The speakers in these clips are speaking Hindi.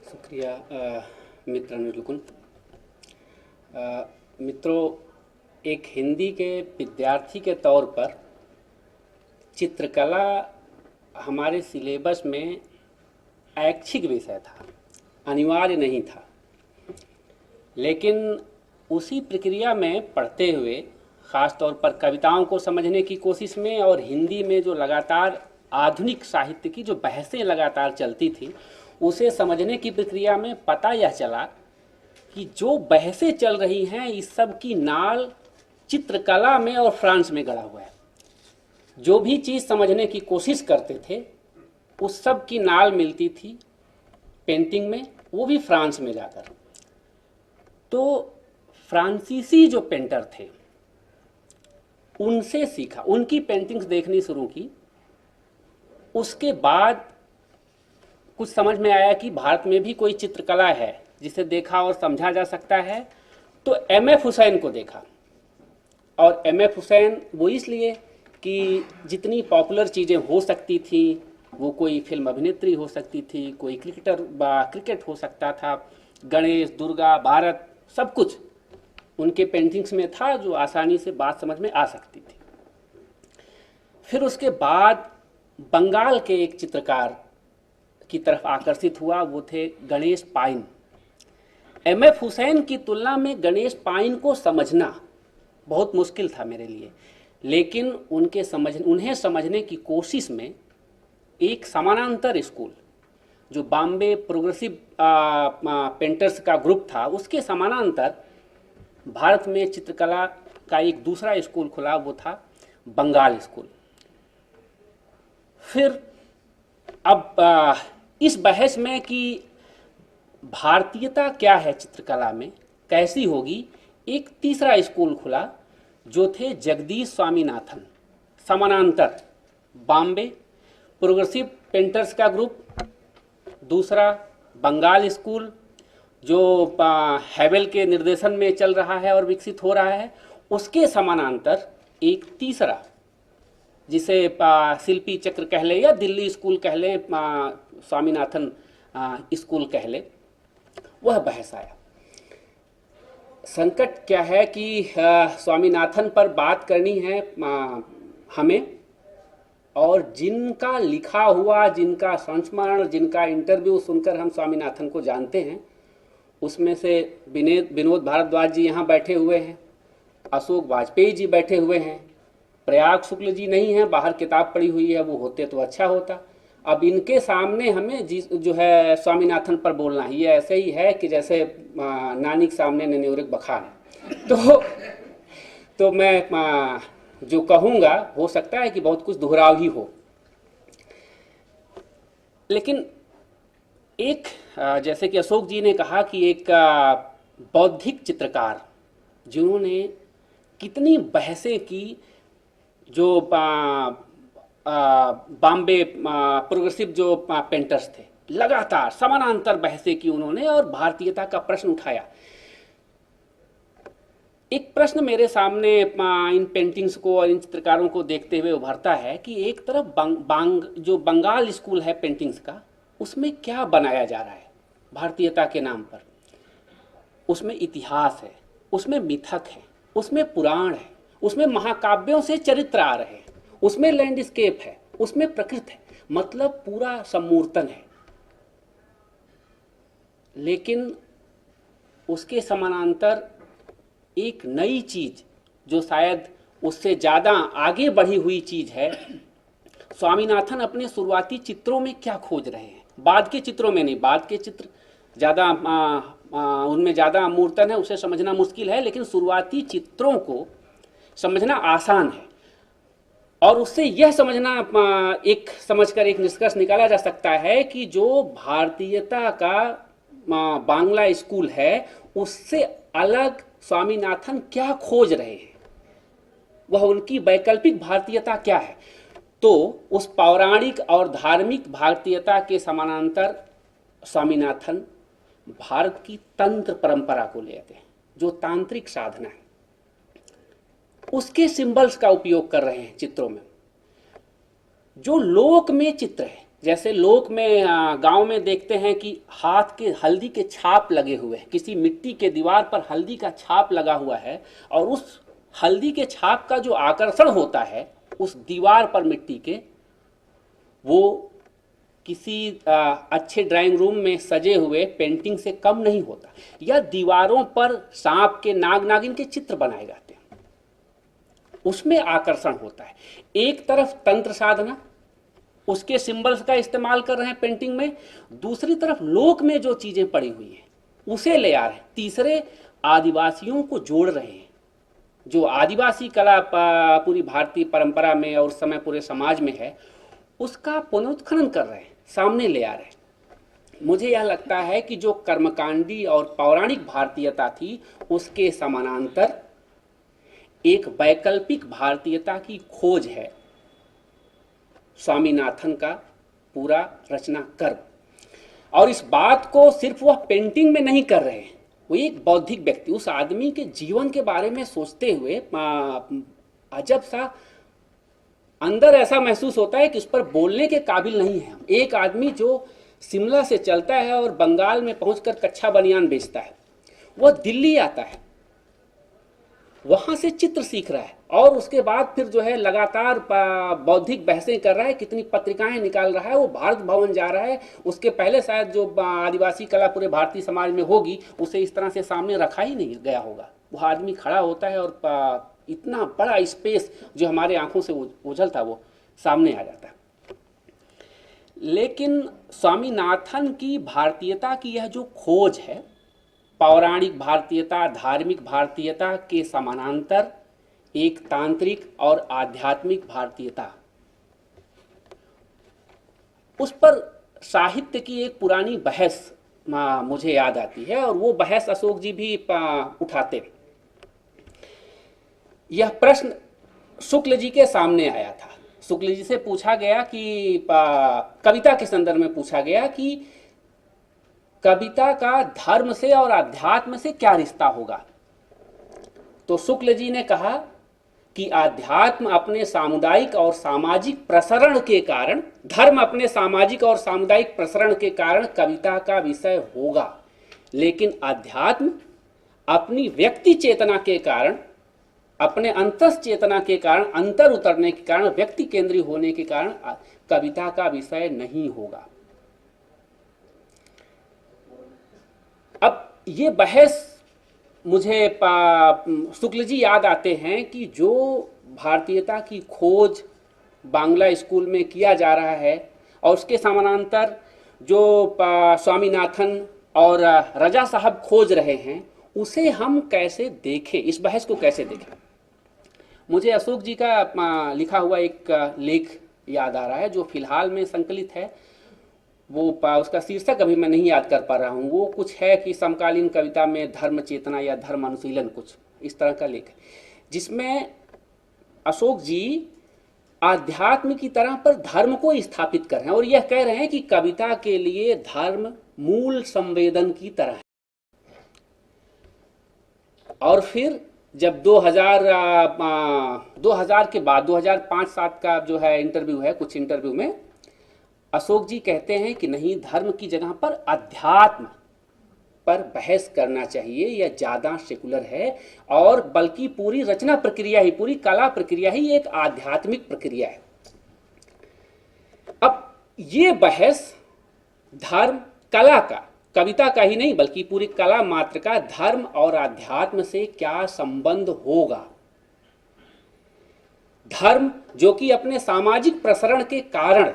शुक्रिया मित्र अनुलकुन। मित्रों, एक हिंदी के विद्यार्थी के तौर पर चित्रकला हमारे सिलेबस में ऐच्छिक विषय था, अनिवार्य नहीं था। लेकिन उसी प्रक्रिया में पढ़ते हुए, ख़ास तौर पर कविताओं को समझने की कोशिश में और हिंदी में जो लगातार आधुनिक साहित्य की जो बहसें लगातार चलती थी, उसे समझने की प्रक्रिया में पता यह चला कि जो बहसें चल रही हैं, इस सब की नाल चित्रकला में और फ्रांस में गड़ा हुआ है। जो भी चीज़ समझने की कोशिश करते थे, उस सब की नाल मिलती थी पेंटिंग में, वो भी फ्रांस में जाकर। तो फ्रांसीसी जो पेंटर थे, उनसे सीखा, उनकी पेंटिंग्स देखनी शुरू की। उसके बाद कुछ समझ में आया कि भारत में भी कोई चित्रकला है जिसे देखा और समझा जा सकता है। तो एम.एफ. हुसैन को देखा। और एम.एफ. हुसैन वो इसलिए कि जितनी पॉपुलर चीज़ें हो सकती थी, वो कोई फिल्म अभिनेत्री हो सकती थी, कोई क्रिकेट हो सकता था, गणेश, दुर्गा, भारत, सब कुछ उनके पेंटिंग्स में था जो आसानी से बात समझ में आ सकती थी। फिर उसके बाद बंगाल के एक चित्रकार की तरफ आकर्षित हुआ, वो थे गणेश पाइन। एम.एफ. हुसैन की तुलना में गणेश पाइन को समझना बहुत मुश्किल था मेरे लिए, लेकिन उन्हें समझने की कोशिश में एक समानांतर स्कूल जो बॉम्बे प्रोग्रेसिव पेंटर्स का ग्रुप था, उसके समानांतर भारत में चित्रकला का एक दूसरा स्कूल खुला, वो था बंगाल स्कूल। फिर अब इस बहस में कि भारतीयता क्या है चित्रकला में, कैसी होगी, एक तीसरा स्कूल खुला जो थे जगदीश स्वामीनाथन। समानांतर बॉम्बे प्रोग्रेसिव पेंटर्स का ग्रुप, दूसरा बंगाल स्कूल जो हैवेल के निर्देशन में चल रहा है और विकसित हो रहा है, उसके समानांतर एक तीसरा जिसे शिल्पी चक्र कह ले या दिल्ली स्कूल कह ले, स्वामीनाथन स्कूल कह ले, वह बहस आया। संकट क्या है कि स्वामीनाथन पर बात करनी है हमें, और जिनका लिखा हुआ, जिनका संस्मरण, जिनका इंटरव्यू सुनकर हम स्वामीनाथन को जानते हैं, उसमें से विनोद भारद्वाज जी यहाँ बैठे हुए हैं, अशोक वाजपेयी जी बैठे हुए हैं, प्रयाग शुक्ल जी नहीं है, बाहर किताब पड़ी हुई है, वो होते तो अच्छा होता। अब इनके सामने हमें जो है स्वामीनाथन पर बोलना ही, ये ऐसे ही है कि जैसे नानी के सामने नन्योरिक बखान। तो मैं जो कहूँगा, हो सकता है कि बहुत कुछ दोहराव ही हो, लेकिन एक जैसे कि अशोक जी ने कहा कि एक बौद्धिक चित्रकार जिन्होंने कितनी बहसें की, जो बॉम्बे प्रोग्रेसिव जो पेंटर्स थे, लगातार समानांतर बहसें की उन्होंने और भारतीयता का प्रश्न उठाया। एक प्रश्न मेरे सामने इन पेंटिंग्स को और इन चित्रकारों को देखते हुए उभरता है कि एक तरफ जो बंगाल स्कूल है पेंटिंग्स का, उसमें क्या बनाया जा रहा है भारतीयता के नाम पर। उसमें इतिहास है, उसमें मिथक है, उसमें पुराण है, उसमें महाकाव्यों से चरित्र आ रहे हैं, उसमें लैंडस्केप है, उसमें प्रकृति है, मतलब पूरा सम्मूर्तन है। लेकिन उसके समानांतर एक नई चीज जो शायद उससे ज़्यादा आगे बढ़ी हुई चीज है, स्वामीनाथन अपने शुरुआती चित्रों में क्या खोज रहे हैं, बाद के चित्रों में नहीं। बाद के चित्र ज़्यादा उनमें ज़्यादा अमूर्तन है, उसे समझना मुश्किल है, लेकिन शुरुआती चित्रों को समझना आसान है। और उससे यह समझकर एक निष्कर्ष निकाला जा सकता है कि जो भारतीयता का बांग्ला स्कूल है, उससे अलग स्वामीनाथन क्या खोज रहे हैं, वह उनकी वैकल्पिक भारतीयता क्या है। तो उस पौराणिक और धार्मिक भारतीयता के समानांतर स्वामीनाथन भारत की तंत्र परंपरा को लेते हैं, जो तांत्रिक साधना है, उसके सिंबल्स का उपयोग कर रहे हैं चित्रों में। जो लोक में चित्र है, जैसे लोक में गांव में देखते हैं कि हाथ के हल्दी के छाप लगे हुए हैं, किसी मिट्टी के दीवार पर हल्दी का छाप लगा हुआ है, और उस हल्दी के छाप का जो आकर्षण होता है उस दीवार पर मिट्टी के, वो किसी अच्छे ड्राइंग रूम में सजे हुए पेंटिंग से कम नहीं होता। या दीवारों पर सांप के, नाग नागिन के चित्र बनाए जाते हैं, उसमें आकर्षण होता है। एक तरफ तंत्र साधना, उसके सिंबल्स का इस्तेमाल कर रहे हैं पेंटिंग में, दूसरी तरफ लोक में जो चीजें पड़ी हुई हैं उसे ले आ रहे हैं, तीसरे आदिवासियों को जोड़ रहे हैं। जो आदिवासी कला पूरी भारतीय परंपरा में और उस समय पूरे समाज में है, उसका पुनरुत्खनन कर रहे हैं, सामने ले आ रहे हैं। मुझे यह लगता है कि जो कर्मकांडी और पौराणिक भारतीयता थी, उसके समानांतर एक वैकल्पिक भारतीयता की खोज है स्वामीनाथन का पूरा रचना कर्म। और इस बात को सिर्फ वह पेंटिंग में नहीं कर रहे हैं, वो एक बौद्धिक व्यक्ति उस आदमी के जीवन के बारे में सोचते हुए अजब सा अंदर ऐसा महसूस होता है कि उस पर बोलने के काबिल नहीं है। एक आदमी जो शिमला से चलता है और बंगाल में पहुंचकर कच्छा बनियान बेचता है, वह दिल्ली आता है, वहां से चित्र सीख रहा है, और उसके बाद फिर जो है लगातार बौद्धिक बहसें कर रहा है, कितनी पत्रिकाएं निकाल रहा है, वो भारत भवन जा रहा है। उसके पहले शायद जो आदिवासी कला पूरे भारतीय समाज में होगी उसे इस तरह से सामने रखा ही नहीं गया होगा। वह आदमी खड़ा होता है और इतना बड़ा स्पेस जो हमारे आंखों से ओझल था वो सामने आ जाता है। लेकिन स्वामीनाथन की भारतीयता की यह जो खोज है, पौराणिक भारतीयता, धार्मिक भारतीयता के समानांतर एक तांत्रिक और आध्यात्मिक भारतीयता, उस पर साहित्य की एक पुरानी बहस मुझे याद आती है, और वो बहस अशोक जी भी उठाते। यह प्रश्न शुक्ल जी के सामने आया था। शुक्ल जी से पूछा गया कि कविता के संदर्भ में पूछा गया कि कविता का धर्म से और अध्यात्म से क्या रिश्ता होगा। तो शुक्ल जी ने कहा कि अध्यात्म अपने सामुदायिक और सामाजिक प्रसरण के कारण, धर्म अपने सामाजिक और सामुदायिक प्रसरण के कारण कविता का विषय होगा, लेकिन अध्यात्म अपनी व्यक्ति चेतना के कारण, अपने अंतस चेतना के कारण, अंतर उतरने के कारण, व्यक्ति केंद्रीय होने के कारण कविता का विषय नहीं होगा। अब ये बहस मुझे शुक्ल जी याद आते हैं कि जो भारतीयता की खोज बांग्ला स्कूल में किया जा रहा है, और उसके समानांतर जो स्वामीनाथन और रजा साहब खोज रहे हैं, उसे हम कैसे देखें, इस बहस को कैसे देखें। मुझे अशोक जी का लिखा हुआ एक लेख याद आ रहा है जो फिलहाल में संकलित है। वो उसका शीर्षक अभी मैं नहीं याद कर पा रहा हूँ। वो कुछ है कि समकालीन कविता में धर्म चेतना या धर्म अनुशीलन, कुछ इस तरह का लेख है, जिसमें अशोक जी आध्यात्म की तरह पर धर्म को स्थापित कर रहे हैं, और यह कह रहे हैं कि कविता के लिए धर्म मूल संवेदन की तरह है। और फिर जब 2000 के बाद 2005-7 का जो है इंटरव्यू है, कुछ इंटरव्यू में अशोक जी कहते हैं कि नहीं, धर्म की जगह पर अध्यात्म पर बहस करना चाहिए, यह ज़्यादा सेकुलर है, और बल्कि पूरी रचना प्रक्रिया ही, पूरी कला प्रक्रिया ही एक आध्यात्मिक प्रक्रिया है। अब ये बहस धर्म, कला का, कविता का ही नहीं बल्कि पूरी कला मात्र का धर्म और अध्यात्म से क्या संबंध होगा। धर्म जो कि अपने सामाजिक प्रसरण के कारण,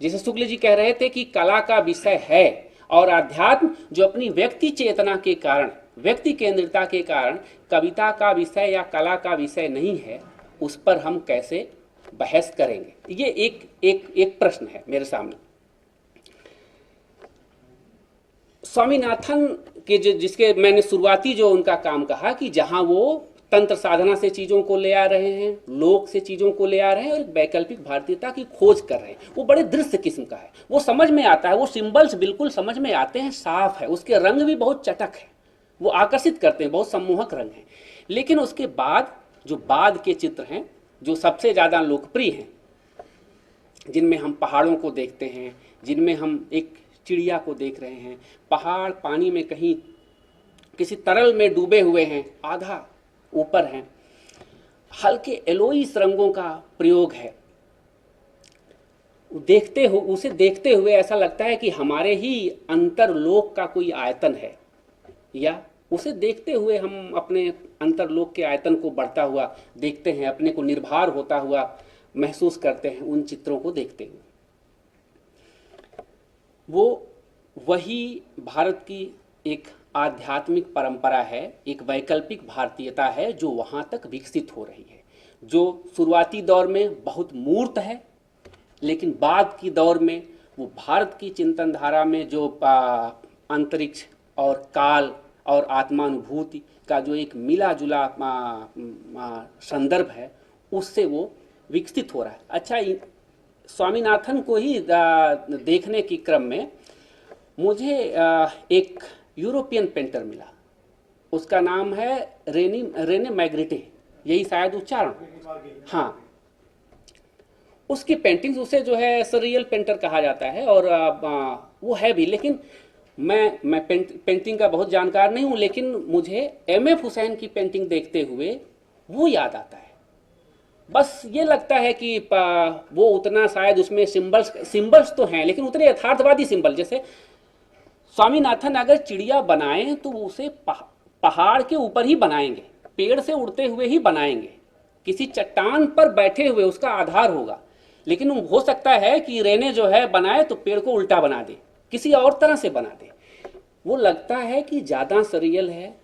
जैसे शुक्ल जी कह रहे थे कि कला का विषय है, और अध्यात्म जो अपनी व्यक्ति चेतना के कारण, व्यक्ति केंद्रिता के कारण कविता का विषय या कला का विषय नहीं है, उस पर हम कैसे बहस करेंगे। ये एक प्रश्न है मेरे सामने। स्वामीनाथन के जिसके मैंने शुरुआती जो उनका काम कहा कि जहां वो तंत्र साधना से चीज़ों को ले आ रहे हैं, लोक से चीज़ों को ले आ रहे हैं, और वैकल्पिक भारतीयता की खोज कर रहे हैं, वो बड़े दृश्य किस्म का है, वो समझ में आता है, वो सिंबल्स बिल्कुल समझ में आते हैं, साफ है, उसके रंग भी बहुत चटक है, वो आकर्षित करते हैं, बहुत सम्मोहक रंग हैं। लेकिन उसके बाद जो बाद के चित्र हैं, जो सबसे ज़्यादा लोकप्रिय हैं, जिनमें हम पहाड़ों को देखते हैं, जिनमें हम एक चिड़िया को देख रहे हैं, पहाड़ पानी में कहीं किसी तरल में डूबे हुए हैं, आधा ऊपर हैं, हल्के एलोइस रंगों का प्रयोग है। उसे देखते हुए ऐसा लगता है कि हमारे ही अंतरलोक का कोई आयतन है, या उसे देखते हुए हम अपने अंतरलोक के आयतन को बढ़ता हुआ देखते हैं, अपने को निर्भर होता हुआ महसूस करते हैं उन चित्रों को देखते हुए। वो वही भारत की एक आध्यात्मिक परंपरा है, एक वैकल्पिक भारतीयता है जो वहाँ तक विकसित हो रही है, जो शुरुआती दौर में बहुत मूर्त है, लेकिन बाद की दौर में वो भारत की चिंतन धारा में जो अंतरिक्ष और काल और आत्मानुभूति का जो एक मिला जुला संदर्भ है, उससे वो विकसित हो रहा है। अच्छा, स्वामीनाथन को ही देखने के क्रम में मुझे एक यूरोपियन पेंटर मिला, उसका नाम है रेने मैग्रिटे, यही शायद उच्चारण, हाँ। उसकी पेंटिंग्स, उसे जो है सरियल पेंटर कहा जाता है, और वो है भी, लेकिन मैं पेंटिंग का बहुत जानकार नहीं हूँ, लेकिन मुझे एम.एफ. हुसैन की पेंटिंग देखते हुए वो याद आता है। बस ये लगता है कि वो उतना शायद उसमें सिंबल्स तो हैं, लेकिन उतने यथार्थवादी सिंबल, जैसे स्वामीनाथन अगर चिड़िया बनाएं तो उसे पहाड़ के ऊपर ही बनाएंगे, पेड़ से उड़ते हुए ही बनाएंगे, किसी चट्टान पर बैठे हुए उसका आधार होगा। लेकिन हो सकता है कि रेने जो है बनाए तो पेड़ को उल्टा बना दे, किसी और तरह से बना दे। वो लगता है कि ज़्यादा सरियल है,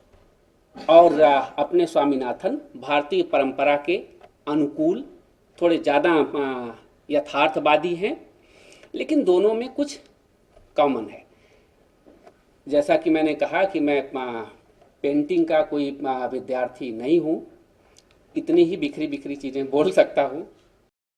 और अपने स्वामीनाथन भारतीय परंपरा के अनुकूल थोड़े ज़्यादा यथार्थवादी हैं, लेकिन दोनों में कुछ कॉमन है। जैसा कि मैंने कहा कि मैं पेंटिंग का कोई विद्यार्थी नहीं हूँ, इतनी ही बिखरी बिखरी चीज़ें बोल सकता हूँ,